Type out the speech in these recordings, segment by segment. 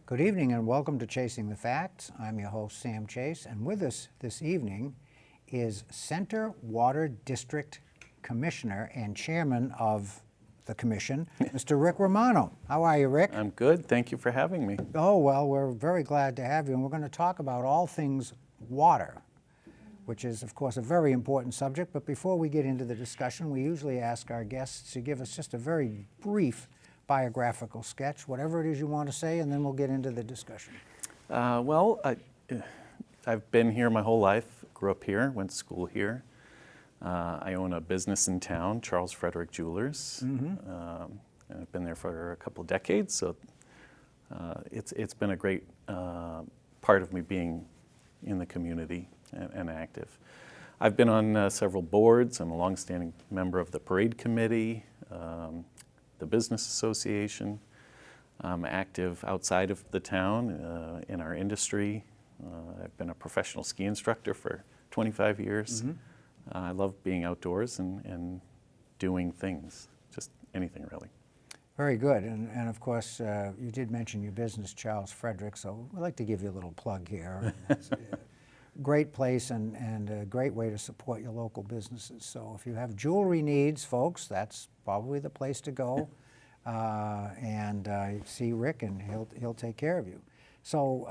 Good evening and welcome to Chasing the Facts. I'm your host, Sam Chase, and with us this evening is Center Water District Commissioner and Chairman of the Commission, Mr. Rick Romano. How are you, Rick? I'm good. Thank you for having me. Oh, well, we're very glad to have you, and we're going to talk about all things water, which is, of course, a very important subject. But before we get into the discussion, we usually ask our guests to give us just a very brief biographical sketch, whatever it is you want to say, and then we'll get into the discussion. I've been here my whole life, grew up here, went to school here. I own a business in town, Charles Frederick Jewelers. And I've been there for a couple of decades, so it's been a great part of me being in the community and active. I've been on several boards. I'm a longstanding member of the parade committee, the business association. I'm active outside of the town in our industry. I've been a professional ski instructor for 25 years. I love being outdoors and doing things, just anything really. Very good, and of course, you did mention your business, Charles Frederick, so I'd like to give you a little plug here. It's a great place and a great way to support your local businesses. So if you have jewelry needs, folks, that's probably the place to go. See Rick, and he'll take care of you. So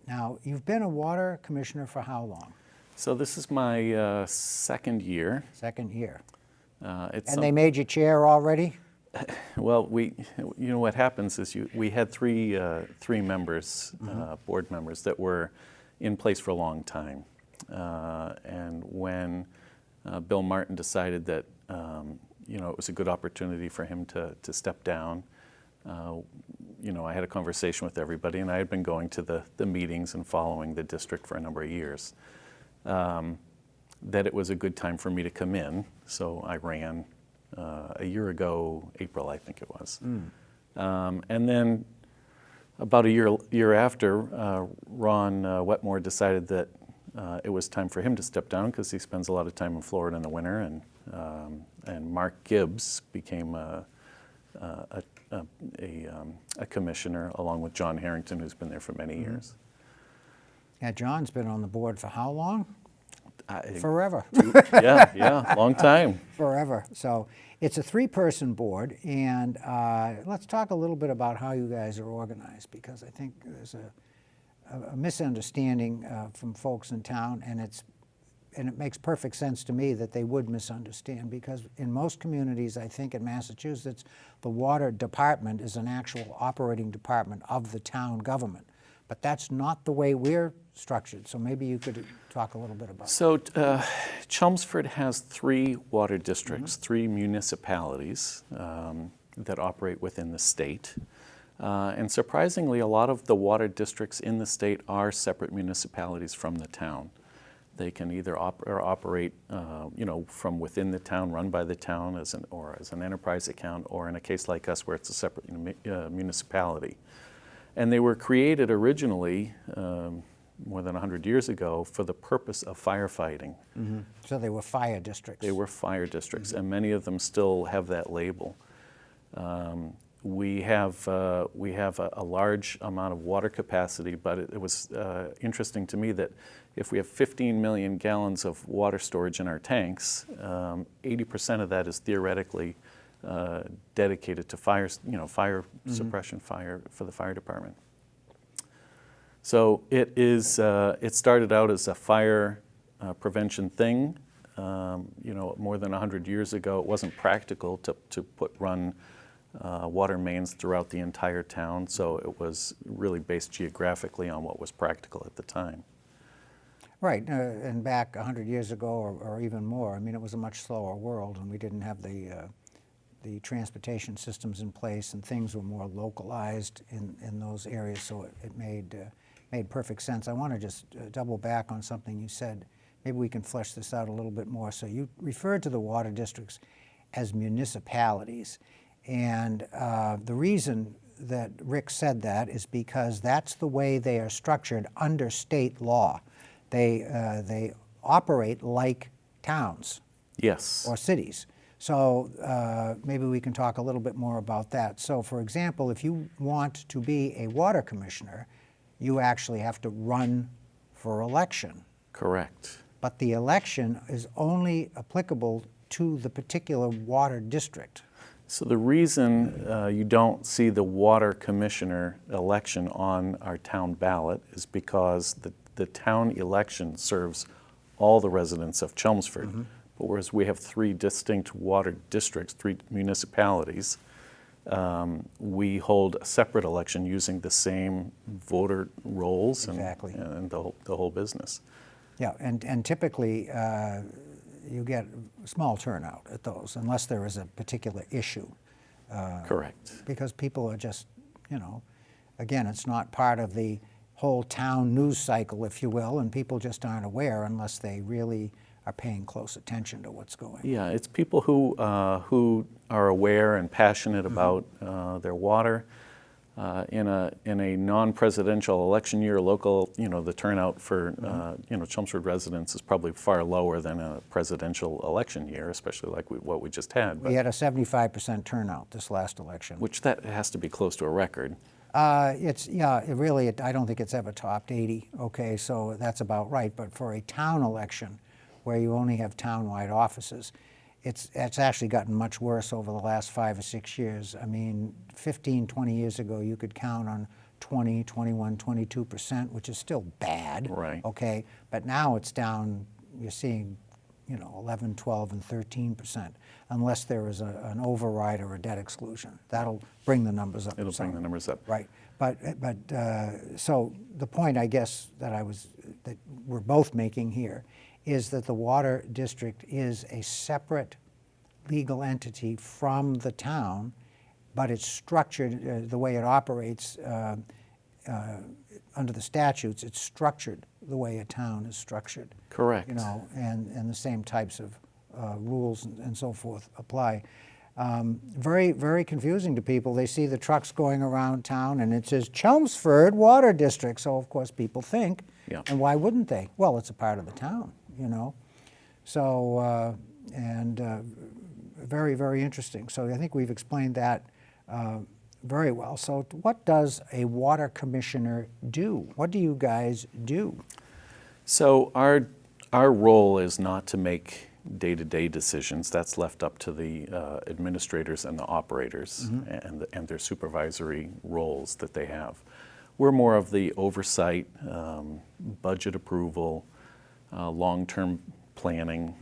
now, you've been a water commissioner for how long? So this is my second year. Second year. And they made you chair already? Well, you know what happens is we had three members, board members that were in place for a long time. And when Bill Martin decided that it was a good opportunity for him to step down, I had a conversation with everybody, and I had been going to the meetings and following the district for a number of years, that it was a good time for me to come in. So I ran a year ago, April, I think it was. And then about a year after, Ron Wetmore decided that it was time for him to step down because he spends a lot of time in Florida in the winter, and Mark Gibbs became a commissioner along with John Harrington, who's been there for many years. Yeah, John's been on the board for how long? Forever. Long time. Forever. So it's a three-person board, and let's talk a little bit about how you guys are organized, because I think there's a misunderstanding from folks in town, and it makes perfect sense to me that they would misunderstand, because in most communities, I think in Massachusetts, the water department is an actual operating department of the town government. But that's not the way we're structured, so maybe you could talk a little bit about that. So Chelmsford has three water districts, three municipalities that operate within the state. And surprisingly, a lot of the water districts in the state are separate municipalities from the town. They can either operate from within the town, run by the town as an enterprise account, or in a case like us where it's a separate municipality. And they were created originally, more than 100 years ago, for the purpose of firefighting. So they were fire districts. They were fire districts, and many of them still have that label. We have a large amount of water capacity, but it was interesting to me that if we have 15 million gallons of water storage in our tanks, 80% of that is theoretically dedicated to fire suppression, for the fire department. So it started out as a fire prevention thing. More than 100 years ago, it wasn't practical to run water mains throughout the entire town, so it was really based geographically on what was practical at the time. Right, and back 100 years ago or even more, I mean, it was a much slower world, and we didn't have the transportation systems in place, and things were more localized in those areas, so it made perfect sense. I want to just double back on something you said. Maybe we can flesh this out a little bit more. So you referred to the water districts as municipalities, and the reason that Rick said that is because that's the way they are structured under state law. They operate like towns. Yes. Or cities. So maybe we can talk a little bit more about that. So for example, if you want to be a water commissioner, you actually have to run for election. Correct. But the election is only applicable to the particular water district. So the reason you don't see the water commissioner election on our town ballot is because the town election serves all the residents of Chelmsford. But whereas we have 3 distinct water districts, 3 municipalities, we hold a separate election using the same voter rolls Exactly. and the whole business. Yeah, and typically you get small turnout at those unless there is a particular issue. Correct. Because people are just, you know, again, it's not part of the whole town news cycle, if you will, and people just aren't aware unless they really are paying close attention to what's going on. Yeah, it's people who are aware and passionate about their water. In a non-presidential election year, local, the turnout for Chelmsford residents is probably far lower than a presidential election year, especially like what we just had. We had a 75% turnout this last election. Which that has to be close to a record. I don't think it's ever topped 80. Okay, so that's about right. But for a town election, where you only have town-wide offices, it's actually gotten much worse over the last 5 or 6 years. I mean, 15, 20 years ago, you could count on 20, 21, 22%, which is still bad. Right. Okay, but now it's down, you're seeing, 11, 12, and 13%, unless there is an override or a debt exclusion. That'll bring the numbers up. It'll bring the numbers up. Right. But so the point, I guess, that we're both making here is that the water district is a separate legal entity from the town, but it's structured, the way it operates under the statutes, it's structured the way a town is structured. Correct. And the same types of rules and so forth apply. Very, very confusing to people. They see the trucks going around town and it says Chelmsford Water District. So of course people think, Yeah. and why wouldn't they? Well, it's a part of the town, So, very, very interesting. So I think we've explained that very well. So what does a water commissioner do? What do you guys do? So our role is not to make day-to-day decisions. That's left up to the administrators and the operators and their supervisory roles that they have. We're more of the oversight, budget approval, long-term planning.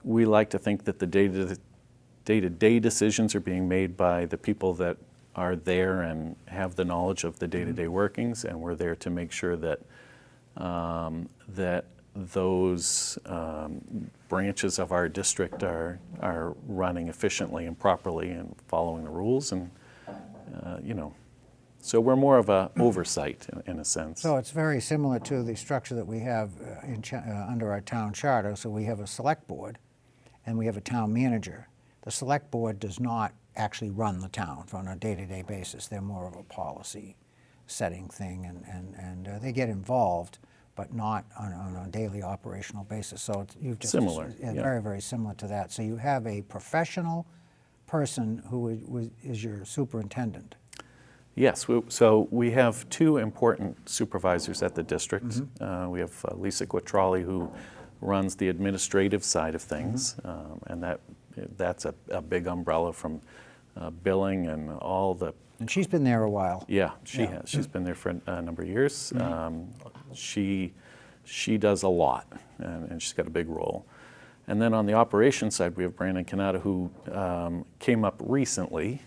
We like to think that the day-to-day decisions are being made by the people that are there and have the knowledge of the day-to-day workings, and we're there to make sure that that those branches of our district are running efficiently and properly and following the rules, and so we're more of a oversight in a sense. So it's very similar to the structure that we have under our town charter. So we have a select board and we have a town manager. The select board does not actually run the town on a day-to-day basis. They're more of a policy setting thing, and they get involved, but not on a daily operational basis. So you've just Similar, yeah, yeah. very, very similar to that. So you have a professional person who is your superintendent. Yes, so we have 2 important supervisors at the district. We have Lisa Guatrali, who runs the administrative side of things, and that's a big umbrella from billing and all the... And she's been there a while. Yeah, she has. She's been there for a number of years. She does a lot, and she's got a big role. And then on the operations side, we have Brandon Canada, who came up recently,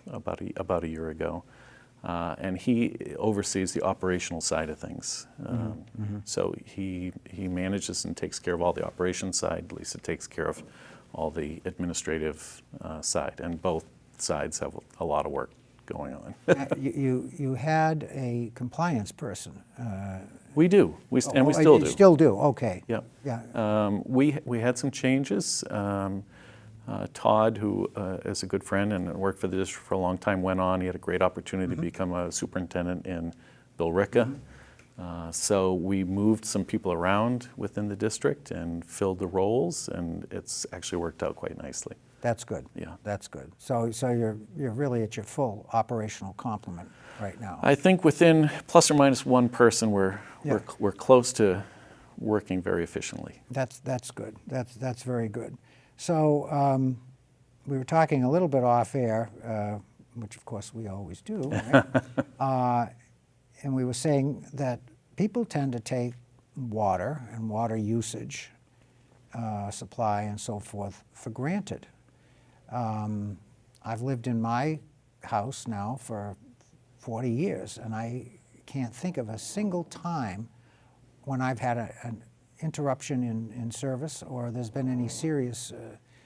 about a year ago, and he oversees the operational side of things. So he manages and takes care of all the operations side. Lisa takes care of all the administrative side, and both sides have a lot of work going on. You had a compliance person. We do, and we still You do. still do, okay. Yeah. Yeah. We had some changes. Todd, who is a good friend and worked for the district for a long time, went on. He had a great opportunity to become a superintendent in Billerica. So we moved some people around within the district and filled the roles, and it's actually worked out quite nicely. That's good. Yeah. That's good. So you're really at your full operational complement right now. I think within plus or minus one person, Yeah. we're close to working very efficiently. That's good. That's very good. So we were talking a little bit off air, which of course we always do, right? And we were saying that people tend to take water and water usage, supply and so forth for granted. I've lived in my house now for 40 years, and I can't think of a single time when I've had an interruption in service or there's been any serious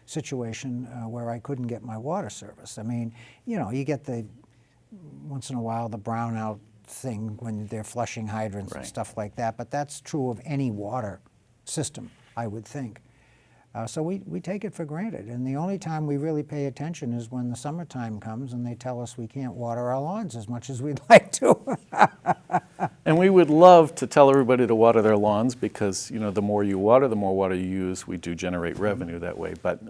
situation where I couldn't get my water service. I mean, you know, you get once in a while the brownout thing when they're flushing hydrants and stuff like that, but that's true of any water system, I would think. So we take it for granted, and the only time we really pay attention is when the summertime comes and they tell us we can't water our lawns as much as we'd like to. And we would love to tell everybody to water their lawns because, you know, the more you water, the more water you use. We do generate revenue that way, but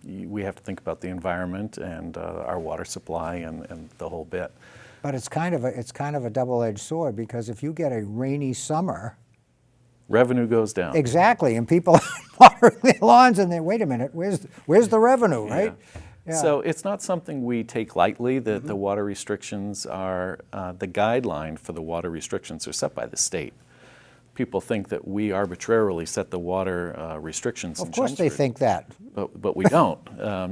we have to think about the environment and our water supply and the whole bit. But it's kind of a double-edged sword, because if you get a rainy summer, revenue goes down. exactly, and people watering their lawns and they wait a minute, where's the revenue, right? Yeah. So it's not something we take lightly. That the water restrictions are the guideline for the water restrictions are set by the state. People think that we arbitrarily set the water restrictions. Of course they think that. But we don't.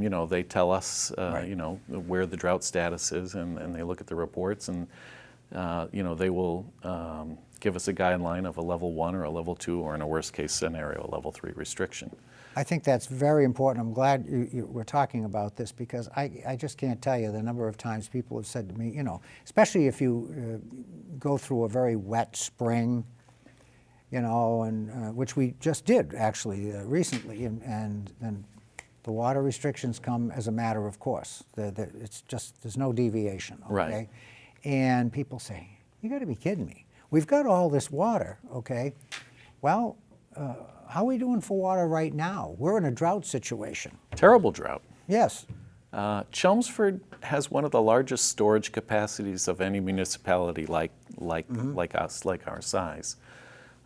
You know, they tell us, Right. you know, where the drought status is, and they look at the reports, and you know, they will give us a guideline of a level 1 or a level 2, or in a worst case scenario, a level 3 restriction. I think that's very important. I'm glad you were talking about this, because I just can't tell you the number of times people have said to me, you know, especially if you go through a very wet spring, you know, and which we just did actually recently, and the water restrictions come as a matter of course. It's just, there's no deviation, okay? Right. And people say, you got to be kidding me. We've got all this water, okay? Well, how are we doing for water right now? We're in a drought situation. Terrible drought. Yes. Chelmsford has one of the largest storage capacities of any municipality like us, like our size.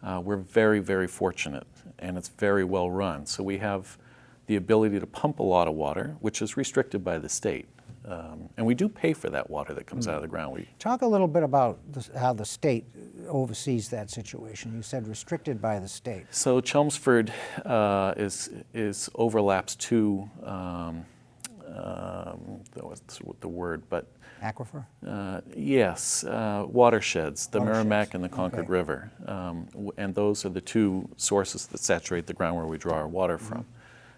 We're very, very fortunate, and it's very well run. So we have the ability to pump a lot of water, which is restricted by the state. And we do pay for that water that comes out of the ground. Talk a little bit about how the state oversees that situation. You said restricted by the state. So Chelmsford overlaps two, what's the word, but Aquifer? yes, watersheds, the Merrimack Watersheds, and the Concord okay. River. And those are the two sources that saturate the ground where we draw our water from.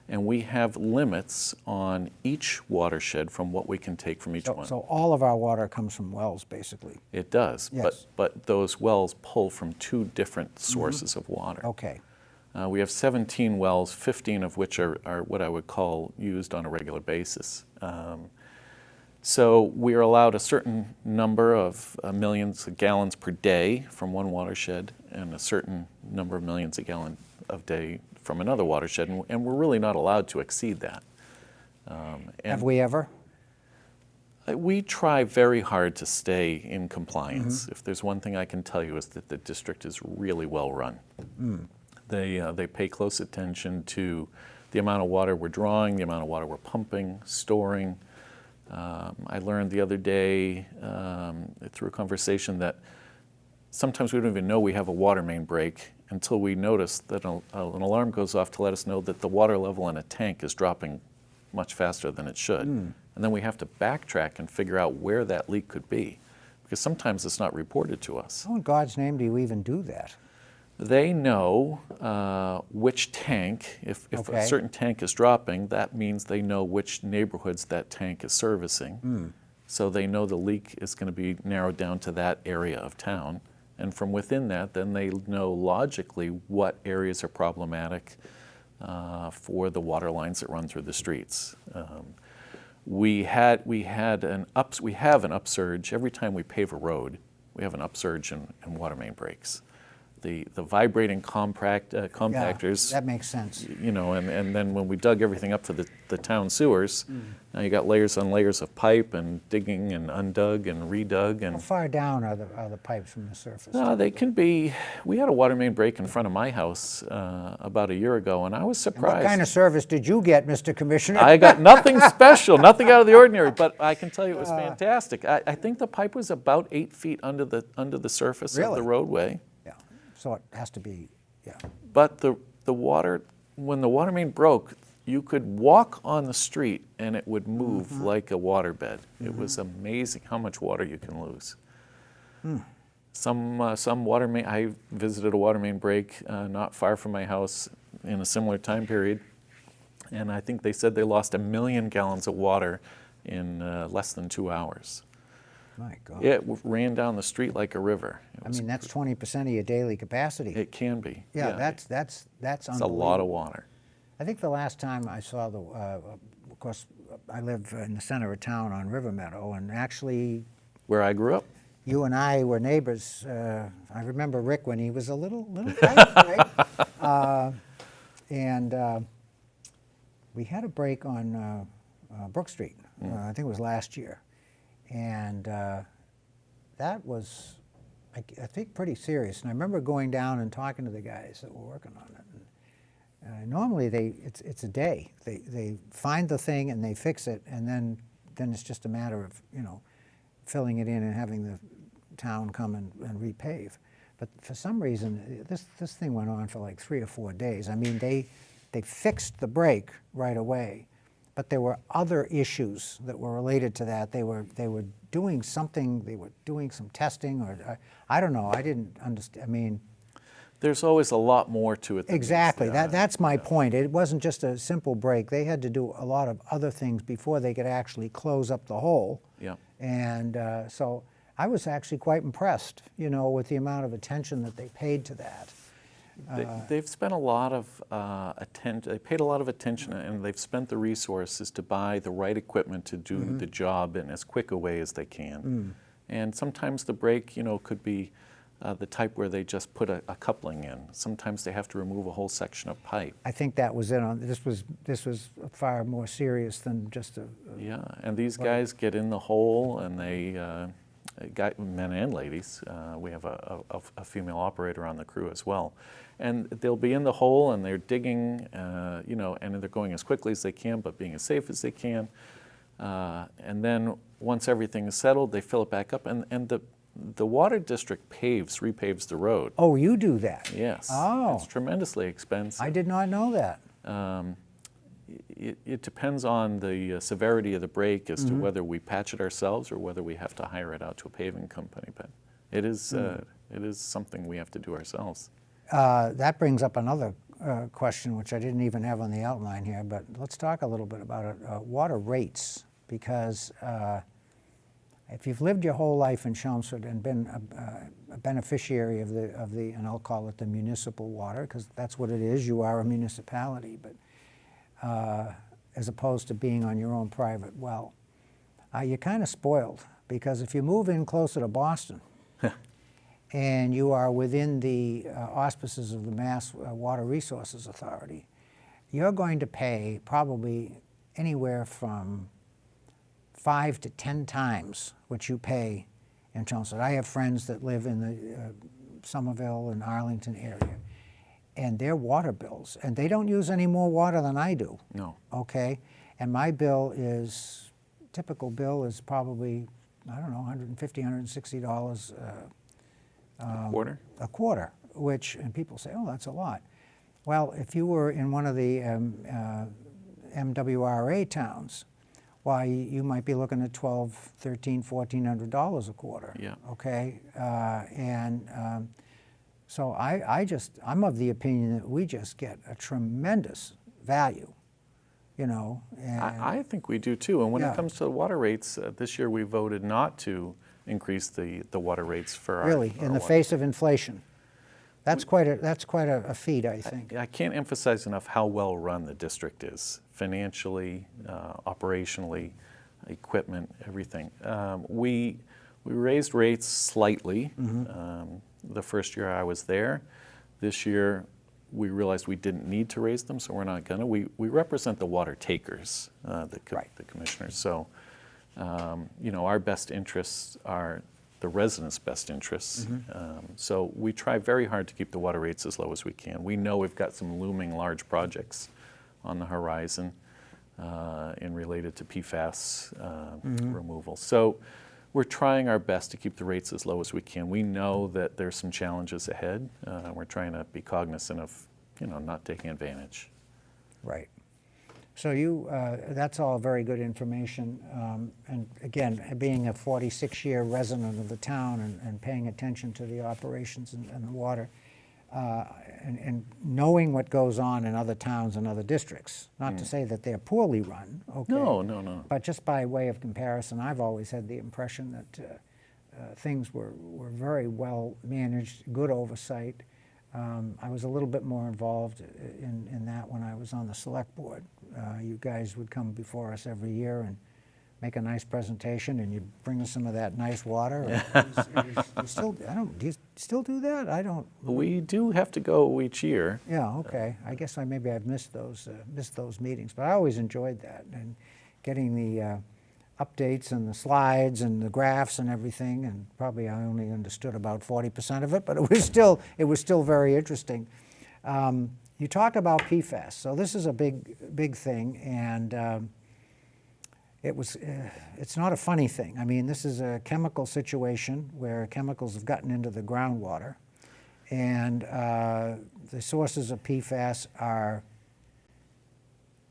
And we have limits on each watershed from what we can take from each one. So all of our water comes from wells, basically. It does, Yes. but those wells pull from two different sources of water. Okay. We have 17 wells, 15 of which are what I would call used on a regular basis. So we are allowed a certain number of millions of gallons per day from one watershed, and a certain number of millions of gallons a day from another watershed, and we're really not allowed to exceed that. Have we ever? We try very hard to stay in compliance. If there's one thing I can tell you is that the district is really well run. They pay close attention to the amount of water we're drawing, the amount of water we're pumping, storing. I learned the other day through a conversation that sometimes we don't even know we have a water main break until we notice that an alarm goes off to let us know that the water level in a tank is dropping much faster than it should. And then we have to backtrack and figure out where that leak could be, because sometimes it's not reported to us. How in God's name do you even do that? They know which tank, if Okay. a certain tank is dropping, that means they know which neighborhoods that tank is servicing. So they know the leak is going to be narrowed down to that area of town. And from within that, then they know logically what areas are problematic for the water lines that run through the streets. We have an upsurge every time we pave a road. we have an upsurge in water main breaks. The vibrating compactors. Yeah, that makes sense. You know, and then when we dug everything up for the town sewers, now you got layers on layers of pipe and digging and undug and redug. How And far down are the pipes from the surface? they can be. We had a water main break in front of my house about a year ago, and I was surprised. What kind of service did you get, Mr. Commissioner? I got nothing special, nothing out of the ordinary, but I can tell you it was fantastic. I think the pipe was about 8 feet under the surface of Really? the roadway. Yeah, so it has to be, yeah. But the water, when the water main broke, you could walk on the street and it would move like a waterbed. It was amazing how much water you can lose. Some water main, I visited a water main break not far from my house in a similar time period, and I think they said they lost 1 million gallons of water in less than 2 hours. My God. It ran down the street like a river. I mean, that's 20% of your daily capacity. It can be. Yeah, that's it's a unbelievable. lot of water. I think the last time I saw of course, I live in the center of town on River Meadow, and actually Where I grew up. you and I were neighbors. I remember Rick when he was a little guy, right? And we had a break on Brook Street. I think it was last year. And that was, I think, pretty serious. And I remember going down and talking to the guys that were working on it. And, normally, it's a day. They find the thing and they fix it, and then it's just a matter of, you know, filling it in and having the town come and repave. But for some reason, this thing went on for like 3 or 4 days. I mean, they fixed the break right away. But there were other issues that were related to that. They were doing something. They were doing some testing, or I don't know. I didn't understand. I mean, There's always a lot more to it. exactly. That's my point. It wasn't just a simple break. They had to do a lot of other things before they could actually close up the hole. Yeah. And so I was actually quite impressed, you know, with the amount of attention that they paid to that. They've spent a lot of attention. They paid a lot of attention, and they've spent the resources to buy the right equipment to do the job in as quick a way as they can. And sometimes the break, you know, could be the type where they just put a coupling in. Sometimes they have to remove a whole section of pipe. I think that was it. This was far more serious than just a. Yeah, and these guys get in the hole, and they, men and ladies, we have a female operator on the crew as well, and they'll be in the hole and they're digging, you know, and they're going as quickly as they can, but being as safe as they can. And then once everything is settled, they fill it back up, and the water district repaves the road. Oh, you do that? Yes. Oh. It's tremendously expensive. I did not know that. It depends on the severity of the break as to whether we patch it ourselves or whether we have to hire it out to a paving company. But it is something we have to do ourselves. That brings up another question, which I didn't even have on the outline here, but let's talk a little bit about it. Water rates, because if you've lived your whole life in Chelmsford and been a beneficiary of the, and I'll call it the municipal water, because that's what it is, you are a municipality, but as opposed to being on your own private well, you're kind of spoiled, because if you move in closer to Boston and you are within the auspices of the Mass Water Resources Authority, you're going to pay probably anywhere from 5 to 10 times what you pay in Chelmsford. I have friends that live in the Somerville and Arlington area, and their water bills, and they don't use any more water than I do. No. Okay? And my bill is, typical bill is probably, I don't know, $150, $160 A quarter? a quarter, which, and people say, oh, that's a lot. Well, if you were in one of the MWRA towns, why, you might be looking at $1,200, $1,300, $1,400 a quarter. Yeah. Okay? So I'm of the opinion that we just get a tremendous value, you know. And I think we do too. And when Yeah. it comes to the water rates, this year we voted not to increase the water rates for our really, in the water. face of inflation, that's quite a feat, I think. I can't emphasize enough how well run the district is, financially, operationally, equipment, everything. We raised rates slightly the first year I was there. This year, we realized we didn't need to raise them, so we're not going to. We represent the water takers, the commissioners. So, our best interests are the residents' best interests. So we try very hard to keep the water rates as low as we can. We know we've got some looming large projects on the horizon in related to PFAS removal. So we're trying our best to keep the rates as low as we can. We know that there's some challenges ahead. We're trying to be cognizant of, not taking advantage. Right. So that's all very good information. And again, being a 46-year resident of the town and paying attention to the operations and the water, and knowing what goes on in other towns and other districts, not to say that they're poorly run, okay? No. But just by way of comparison, I've always had the impression that things were very well managed, good oversight. I was a little bit more involved in that when I was on the select board. You guys would come before us every year and make a nice presentation, and you'd bring us some of that nice water. Do you still do that? I don't. We do have to go each year. Yeah, okay. I guess maybe I've missed those meetings, but I always enjoyed that, and getting the updates and the slides and the graphs and everything, and probably I only understood about 40% of it, but it was still very interesting. You talk about PFAS, so this is a big thing, and it's not a funny thing. I mean, this is a chemical situation where chemicals have gotten into the groundwater, and the sources of PFAS are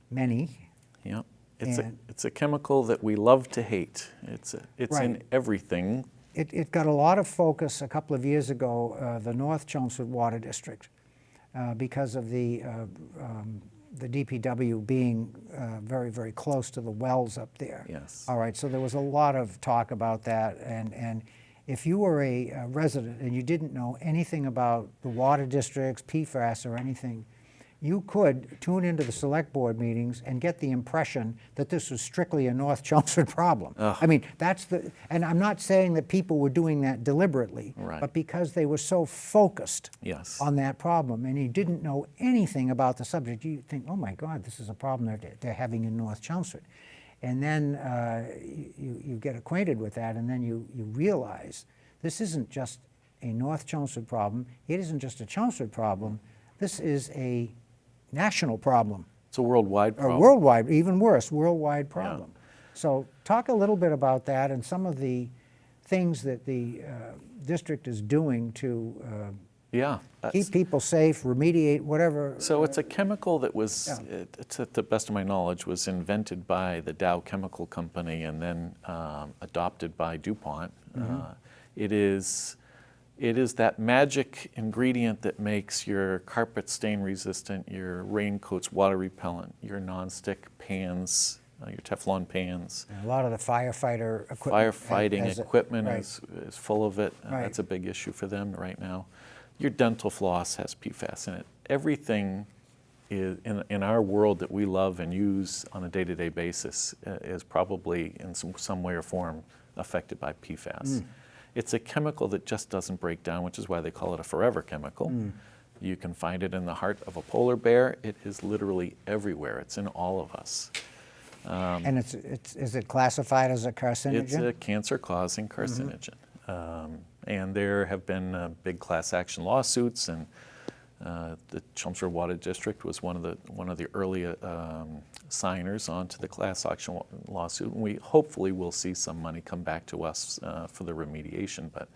many. Yep. It's a chemical that we love to hate. It's Right. in everything. It got a lot of focus a couple of years ago, the North Chelmsford Water District, because of the DPW being very, very close to the wells up there. Yes. All right, so there was a lot of talk about that, and if you were a resident and you didn't know anything about the water districts, PFAS or anything, you could tune into the select board meetings and get the impression that this was strictly a North Chelmsford problem. Ugh. I mean, and I'm not saying that people were doing that deliberately, Right. but because they were so focused Yes. on that problem and you didn't know anything about the subject, you think, oh my God, this is a problem they're having in North Chelmsford. And then you get acquainted with that, and then you realize this isn't just a North Chelmsford problem, it isn't just a Chelmsford problem, this is a national problem. It's a worldwide problem. Or worldwide, even worse, worldwide problem. So talk a little bit about that and some of the things that the district is doing to keep people safe, remediate, whatever. So it's a chemical that was, to the best of my knowledge, was invented by the Dow Chemical Company and then adopted by DuPont. It is that magic ingredient that makes your carpet stain resistant, your raincoats water repellent, your nonstick pans, your Teflon pans. And a lot of the firefighter equipment. Firefighting equipment right. is full of it. Right. That's a big issue for them right now. Your dental floss has PFAS in it. Everything is, in our world that we love and use on a day-to-day basis is probably in some way or form affected by PFAS. It's a chemical that just doesn't break down, which is why they call it a forever chemical. You can find it in the heart of a polar bear. It is literally everywhere. It's in all of us. And is it classified as a carcinogen? It's a cancer-causing carcinogen. And there have been big class action lawsuits, and the Chelmsford Water District was one of the early signers onto the class action lawsuit. And we hopefully will see some money come back to us for the remediation. But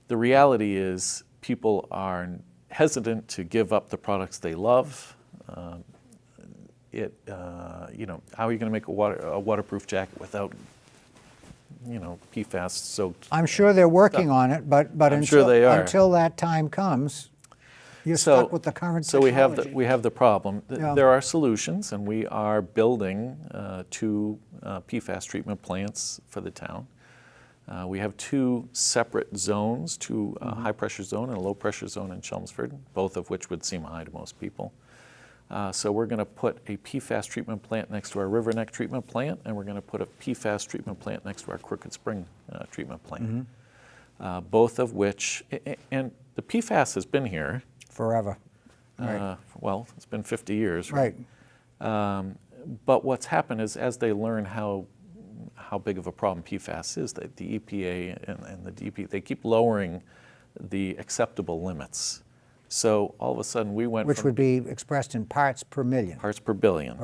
the reality is people are hesitant to give up the products they love. How are you going to make a waterproof jacket without PFAS soaked? I'm sure they're working on it, but I'm sure they are. Until that time comes, you're stuck with the current So technology. we have the problem. Yeah. There are solutions, and we are building 2 PFAS treatment plants for the town. We have 2 separate zones, 2 high-pressure zone and a low-pressure zone in Chelmsford, both of which would seem high to most people. So we're going to put a PFAS treatment plant next to our River Neck treatment plant, and we're going to put a PFAS treatment plant next to our Crooked Spring treatment plant. Both of which, and the PFAS has been here. Forever. Right. Well, it's been 50 years. Right. But what's happened is as they learn how big of a problem PFAS is, the EPA and the DP, they keep lowering the acceptable limits. So all of a sudden we went Which from would be expressed in parts per million. parts per billion.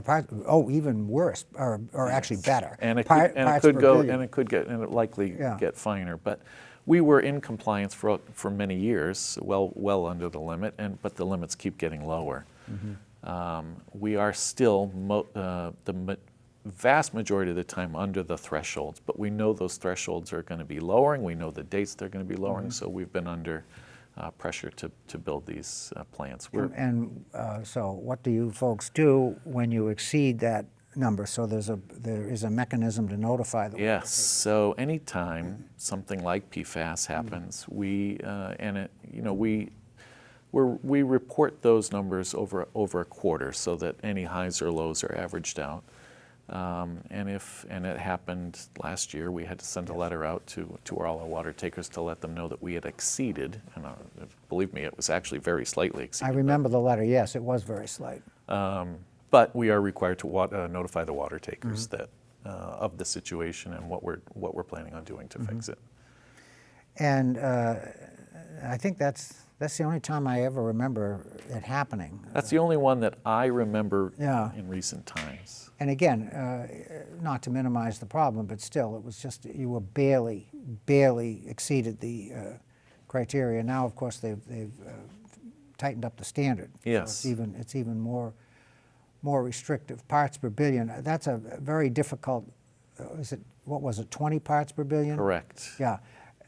Or even worse, or actually better. And it Parts could per go, billion. and it could get, and it likely Yeah. get finer. But we were in compliance for many years, well under the limit, but the limits keep getting lower. We are still vast majority of the time under the thresholds, but we know those thresholds are going to be lowering. We know the dates they're going to be lowering, so we've been under pressure to build these plants. So what do you folks do when you exceed that number? So there is a mechanism to notify the Yes. So anytime something like PFAS happens, we report those numbers over a quarter so that any highs or lows are averaged out. And it happened last year, we had to send a letter out to all our water takers to let them know that we had exceeded, and believe me, it was actually very slightly exceeded. I remember the letter, yes, it was very slight. But we are required to notify the water takers that of the situation and what we're planning on doing to fix it. And I think that's the only time I ever remember it happening. That's the only one that I remember Yeah. in recent times. And again, not to minimize the problem, but still, it was just you were barely exceeded the criteria. Now, of course, they've tightened up the standard. Yes. So it's even more restrictive. Parts per billion. That's a very difficult. What was it? 20 parts per billion? Correct. Yeah,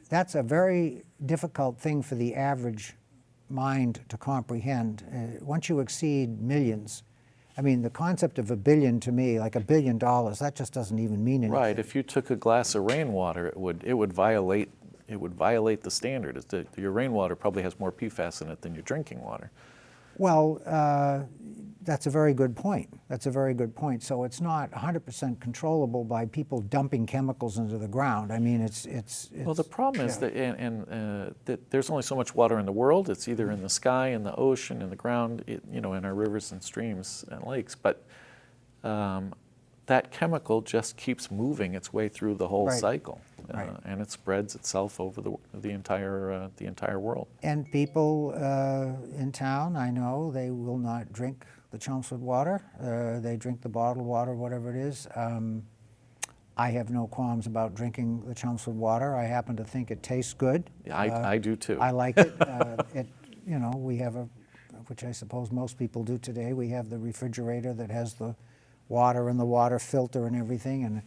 that's a very difficult thing for the average mind to comprehend. Once you exceed millions, I mean, the concept of a billion to me, like $1 billion, that just doesn't even mean anything. Right. If you took a glass of rainwater, it would violate the standard. Your rainwater probably has more PFAS in it than your drinking water. Well, that's a very good point. That's a very good point. So it's not 100% controllable by people dumping chemicals into the ground. I mean, it's Well, the problem is that, that there's only so much water in the world. It's either in the sky, in the ocean, in the ground, in our rivers and streams and lakes. But that chemical just keeps moving its way through the whole Right. cycle, Right. and it spreads itself over the entire world. And people in town, I know, they will not drink the Chelmsford water. They drink the bottled water, whatever it is. I have no qualms about drinking the Chelmsford water. I happen to think it tastes good. I do too. I like it. We have which I suppose most people do today, we have the refrigerator that has the water and the water filter and everything. And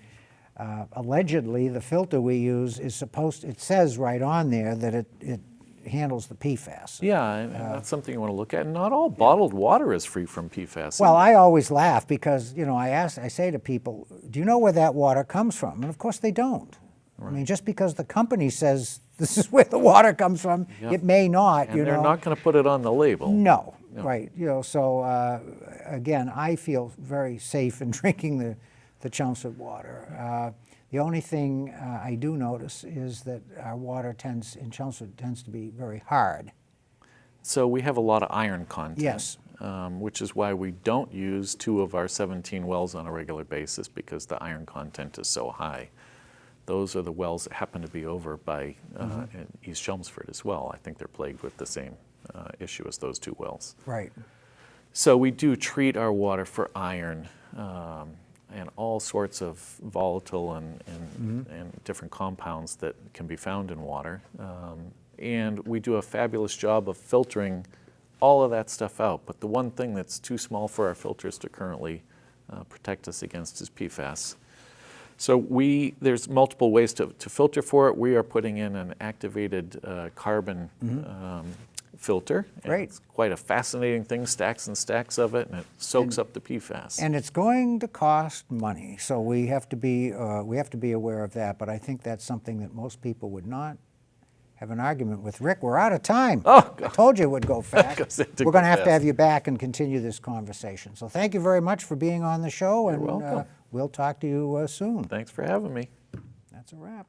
allegedly, the filter we use is it says right on there that it handles the PFAS. Yeah, and that's something you want to look at. Not all bottled water is free from PFAS. Well, I always laugh because, I say to people, do you know where that water comes from? And of course they don't. Right. I mean, just because the company says this is where the water comes from, it may not, and they're not going to put it on the label. No, right. So again, I feel very safe in drinking the Chelmsford water. The only thing I do notice is that our water in Chelmsford tends to be very hard. So we have a lot of iron content. Yes. Which is why we don't use 2 of our 17 wells on a regular basis, because the iron content is so high. Those are the wells that happen to be over by in East Chelmsford as well. I think they're plagued with the same issue as those 2 wells. Right. So we do treat our water for iron and all sorts of volatile and different compounds that can be found in water. And we do a fabulous job of filtering all of that stuff out. But the one thing that's too small for our filters to currently protect us against is PFAS. So there's multiple ways to filter for it. We are putting in an activated carbon filter. Great. It's quite a fascinating thing, stacks and stacks of it, and it soaks up the PFAS. And it's going to cost money, so we have to be aware of that. But I think that's something that most people would not have an argument with Rick. We're out of time. Oh, I told you it would go fast. Goes it to We're going to go have to fast. have you back and continue this conversation. So thank you very much for being on the show. You're welcome. We'll talk to you soon. Thanks for having me. That's a wrap.